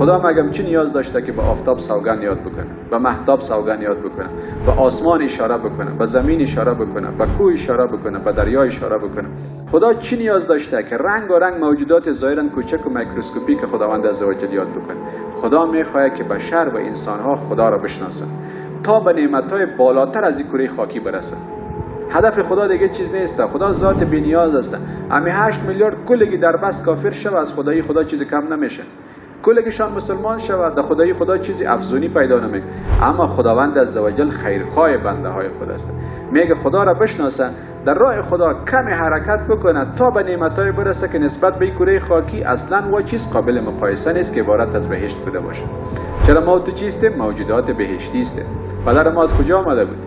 خدا مگم چی نیاز داشته که به آفتاب سوگند یاد بکنه، به مهتاب سوگند یاد بکنه، به آسمان اشاره بکنه، به زمین اشاره بکنه، به کوه اشاره بکنه، به دریا اشاره بکنه؟ خدا چی نیاز داشته که رنگ و رنگ موجودات ظاهرا کوچک و میکروسکوپی که خداوند عزوجل یاد بکنه؟ خدا میخواد که بشر و انسانها خدا را بشناسن تا به نعمتهای بالاتر از این کره خاکی برسن. هدف خدا دیگه چیز نیست. خدا ذات بی نیاز است. همین 8 میلیارد کلگی در بس کافر شود، از خدای خدا چیزی کم نمیشه. کلگیشان مسلمان شود، در خدای خدا چیزی افزونی پیدا نمیکنه. اما خداوند عزوجل خیرخواه بنده های خود است. میگه خدا را بشناسن، در راه خدا کمی حرکت بکنه تا به نعمتهای برسه که نسبت به کره خاکی اصلا و چیز قابل مقایسه نیست که عبارت از بهشت بوده باشه. چرا ما تو چیستیم؟ موجودات بهشتی است. پدر ما از کجا آمده بود؟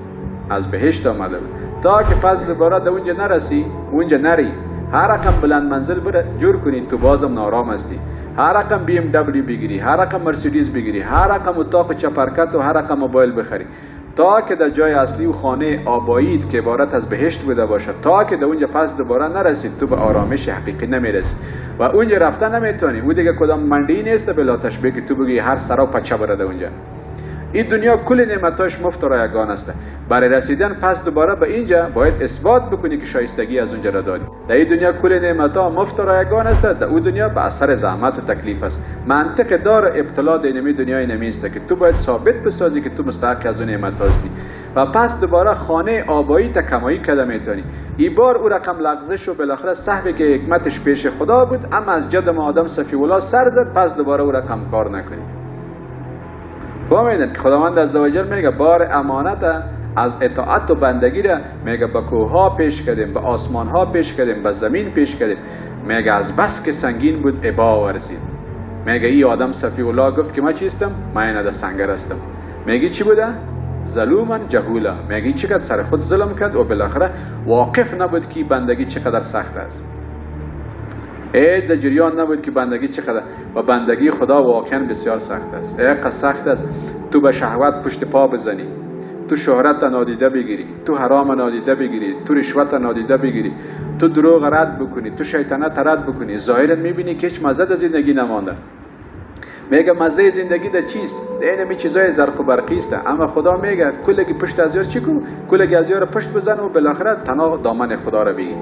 از بهشت آمده بود. تا که فضل بارا در اونجا نرسی، اونجا نری، هر رقم بلند منزل بره جور کنی تو بازم نارام هستی. هر رقم BMW بگیری، هر رقم مرسیدس بگیری، هر رقم اتاق چپرکت و هر رقم موبایل بخری، تا که در جای اصلی و خانه آباییت که عبارت از بهشت بوده باشه، تا که در اونجا فضل بارا نرسید، تو به آرامش حقیقی نمیرسی و اونجا رفته نمیتونی. اون دیگه کدام منډی نیست بلا تشبیه که تو بگی هر سرا پچه برده اونجا. این دنیا کل نعمتاش مفت و رایگان است. برای رسیدن پس دوباره به اینجا باید اثبات بکنی که شایستگی از اونجا را داری. در این دنیا کل نعمتها مفت و رایگان است، در اون دنیا به اثر زحمت و تکلیف است. منطق دار ابتلا در این دنیای نمیسته که تو باید ثابت بسازی که تو مستحق از اون نعمت هستی و پس دوباره خانه آبایی تا کمایی کده میتونی. این بار او رقم لغزش و بالاخره صحبی که حکمتش پیش خدا بود، اما از جد ما آدم صفی الله سر زد، پس دوباره او رقم کار نکنی. فهمیدن که خداوند عزوجل میگه بار امانت از اطاعت و بندگی را میگه به کوه ها پیش کردیم، به آسمان ها پیش کردیم، به زمین پیش کردیم. میگه از بس که سنگین بود ابا ورزید. میگه ای آدم صفی الله گفت که ما چیستم؟ من اینه سنگر هستم. میگه چی بوده؟ ظلوما جهولا. میگه چقدر سر خود ظلم کرد و بالاخره واقف نبود که بندگی چقدر سخت است. در جریان نبود که بندگی چقدر و بندگی خدا واقعا بسیار سخت است. اینقدر سخت است تو به شهوت پشت پا بزنی، تو شهرت نادیده بگیری، تو حرام نادیده بگیری، تو رشوت نادیده بگیری، تو دروغ رد بکنی، تو شیطنت رد بکنی. ظاهرا میبینی که هیچ مزه در زندگی نمانده. میگه مزه زندگی در چیست؟ این چیزای زرق و برقی است. اما خدا میگه کلگی پشت از یار چی کو؟ کلگی از یار پشت بزن و بالاخره تنها دامن خدا را بگیر.